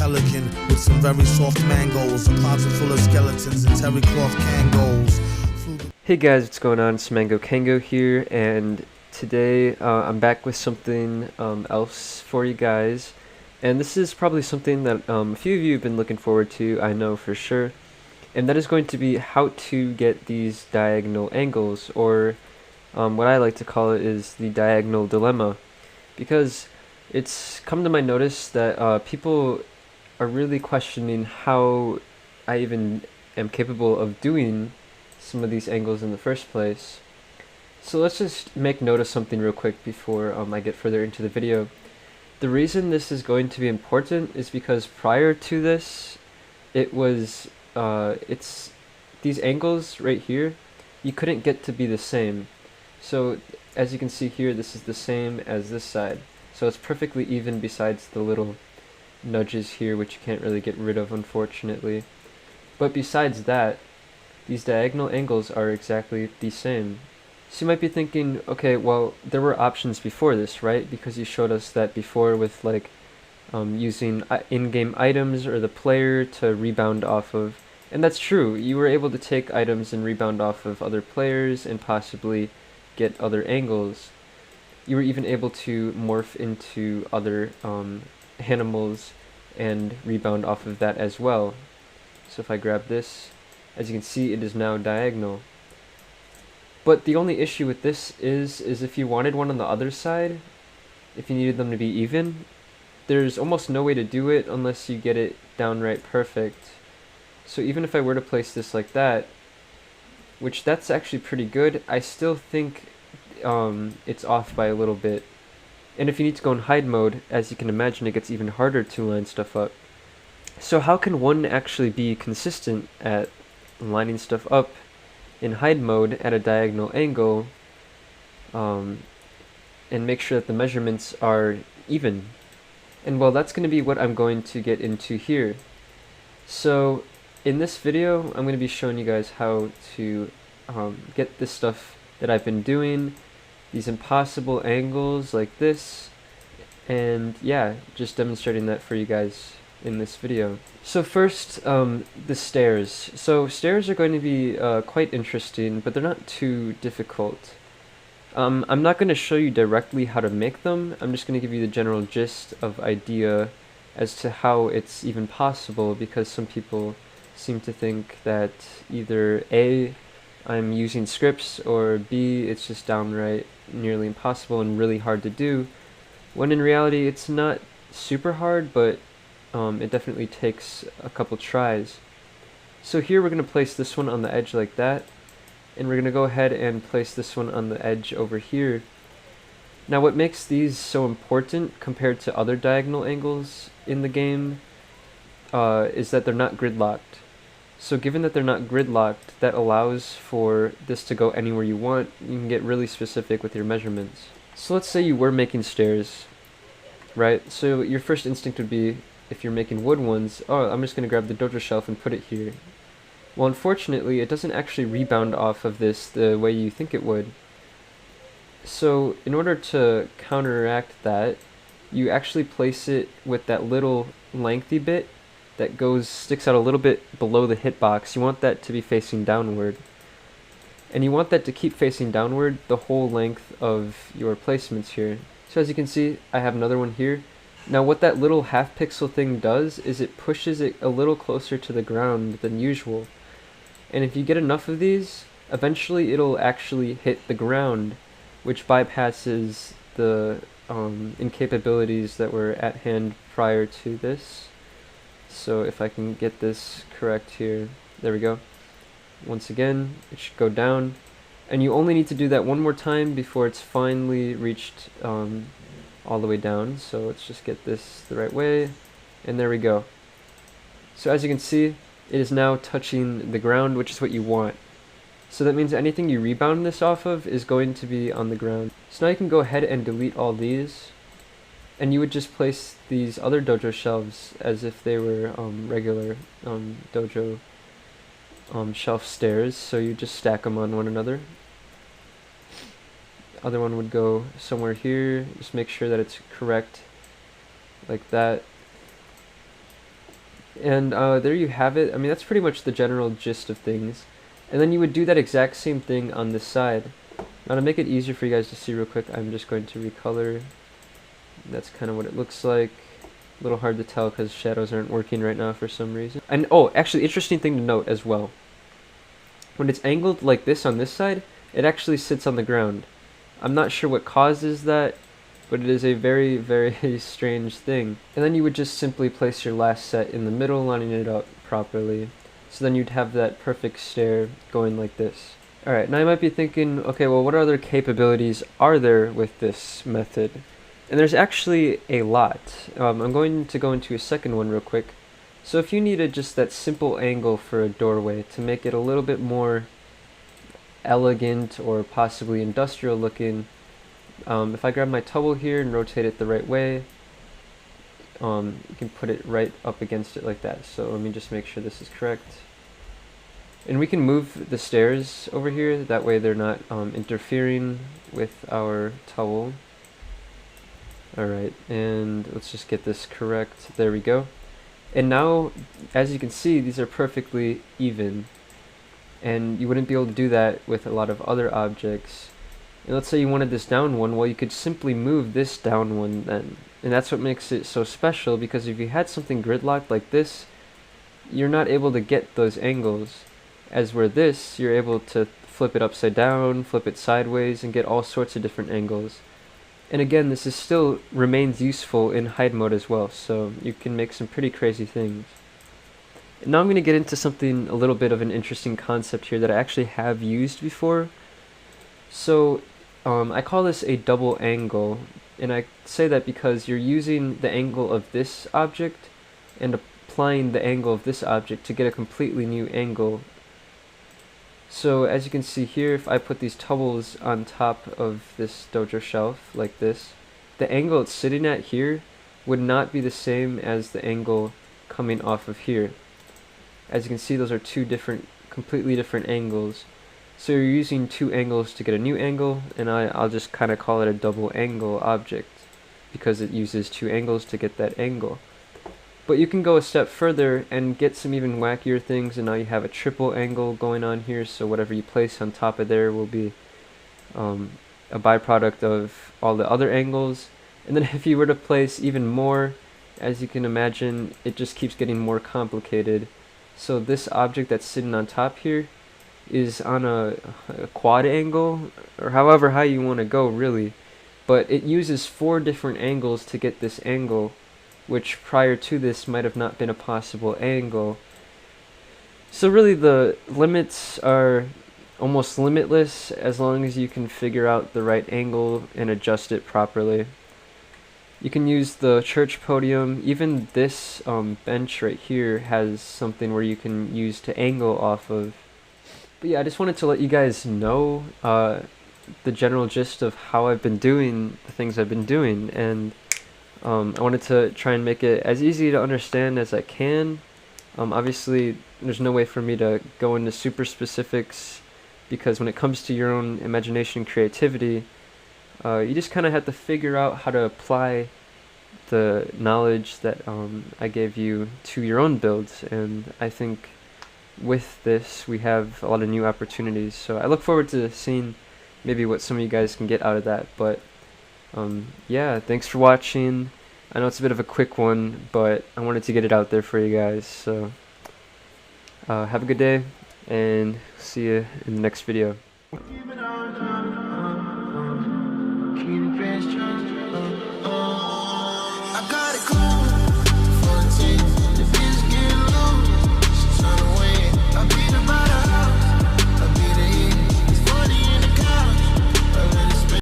pelican with some very soft mangoes, a closet full of skeletons and terry cloth kangos. Hey guys, what's going on? It's Mango Kango here, and today I'm back with something else for you guys. And this is probably something that a few of you have been looking forward to, I know for sure. And that is going to be how to get these diagonal angles, or what I like to call it is the diagonal dilemma. Because it's come to my notice that people are really questioning how I even am capable of doing some of these angles in the first place. So let's just make note of something real quick before I get further into the video. The reason this is going to be important is because prior to this, it's these angles right here, you couldn't get to be the same. So as you can see here, this is the same as this side. So it's perfectly even besides the little nudges here, which you can't really get rid of, unfortunately. But besides that, these diagonal angles are exactly the same. So you might be thinking, okay, well, there were options before this, right? Because you showed us that before with like using in-game items or the player to rebound off of. And that's true. You were able to take items and rebound off of other players and possibly get other angles. You were even able to morph into other animals and rebound off of that as well. So if I grab this, as you can see, it is now diagonal. But the only issue with this is if you wanted one on the other side, if you needed them to be even, there's almost no way to do it unless you get it downright perfect. So even if I were to place this like that, which that's actually pretty good, I still think it's off by a little bit. And if you need to go in hide mode, as you can imagine, it gets even harder to line stuff up. So how can one actually be consistent at lining stuff up in hide mode at a diagonal angle and make sure that the measurements are even? And well, that's going to be what I'm going to get into here. So in this video, I'm going to be showing you guys how to get this stuff that I've been doing, these impossible angles like this, and yeah, just demonstrating that for you guys in this video. So first, the stairs. So stairs are going to be quite interesting, but they're not too difficult. I'm not going to show you directly how to make them. I'm just going to give you the general gist of idea as to how it's even possible, because some people seem to think that either A, I'm using scripts, or B, it's just downright nearly impossible and really hard to do, when in reality it's not super hard, but it definitely takes a couple tries. So here we're going to place this one on the edge like that, and we're going to go ahead and place this one on the edge over here. Now what makes these so important compared to other diagonal angles in the game is that they're not gridlocked. So given that they're not gridlocked, that allows for this to go anywhere you want. You can get really specific with your measurements. So let's say you were making stairs, right? So your first instinct would be, if you're making wood ones, oh, I'm just going to grab the dojo shelf and put it here. Well, unfortunately, it doesn't actually rebound off of this the way you think it would. So in order to counteract that, you actually place it with that little lengthy bit that sticks out a little bit below the hitbox. You want that to be facing downward. And you want that to keep facing downward the whole length of your placements here. So as you can see, I have another one here. Now what that little half pixel thing does is it pushes it a little closer to the ground than usual. And if you get enough of these, eventually it'll actually hit the ground, which bypasses the incapabilities that were at hand prior to this. So if I can get this correct here, there we go. Once again, it should go down. And you only need to do that one more time before it's finally reached all the way down. So let's just get this the right way, and there we go. So as you can see, it is now touching the ground, which is what you want. So that means anything you rebound this off of is going to be on the ground. So now you can go ahead and delete all these, and you would just place these other dojo shelves as if they were regular dojo shelf stairs. So you just stack them on one another. Other one would go somewhere here. Just make sure that it's correct, like that. And there you have it. I mean, that's pretty much the general gist of things. And then you would do that exact same thing on this side. Now to make it easier for you guys to see real quick, I'm just going to recolor. That's kind of what it looks like. A little hard to tell because shadows aren't working right now for some reason. And oh, actually, interesting thing to note as well. When it's angled like this on this side, it actually sits on the ground. I'm not sure what causes that, but it is a very, very strange thing. And then you would just simply place your last set in the middle, lining it up properly. So then you'd have that perfect stair going like this. Alright, now you might be thinking, okay, well, what other capabilities are there with this method? And there's actually a lot. I'm going to go into a second one real quick. So if you needed just that simple angle for a doorway to make it a little bit more elegant or possibly industrial looking, if I grab my towel here and rotate it the right way, you can put it right up against it like that. So let me just make sure this is correct. And we can move the stairs over here, that way they're not interfering with our towel. Alright, and let's just get this correct. There we go. And now, as you can see, these are perfectly even. And you wouldn't be able to do that with a lot of other objects. And let's say you wanted this down one, well, you could simply move this down one then. And that's what makes it so special, because if you had something gridlocked like this, you're not able to get those angles. As where this, you're able to flip it upside down, flip it sideways, and get all sorts of different angles. And again, this is still remains useful in hide mode as well, so you can make some pretty crazy things. And now I'm going to get into something a little bit of an interesting concept here that I actually have used before. So I call this a double angle, and I say that because you're using the angle of this object and applying the angle of this object to get a completely new angle. So as you can see here, if I put these towels on top of this dojo shelf like this, the angle it's sitting at here would not be the same as the angle coming off of here. As you can see, those are two completely different angles. So you're using two angles to get a new angle, and I'll just kind of call it a double angle object because it uses two angles to get that angle. But you can go a step further and get some even wackier things, and now you have a triple angle going on here, so whatever you place on top of there will be a byproduct of all the other angles. And then if you were to place even more, as you can imagine, it just keeps getting more complicated. So this object that's sitting on top here is on a quad angle, or however high you want to go really, but it uses 4 different angles to get this angle, which prior to this might have not been a possible angle. So really the limits are almost limitless as long as you can figure out the right angle and adjust it properly. You can use the church podium. Even this bench right here has something where you can use to angle off of. But yeah, I just wanted to let you guys know the general gist of how I've been doing the things I've been doing, and I wanted to try and make it as easy to understand as I can. Obviously, there's no way for me to go into super specifics, because when it comes to your own imagination and creativity, you just kind of have to figure out how to apply the knowledge that I gave you to your own builds. And I think with this, we have a lot of new opportunities. So I look forward to seeing maybe what some of you guys can get out of that. But yeah, thanks for watching. I know it's a bit of a quick one, but I wanted to get it out there for you guys. So have a good day, and see you in the next video.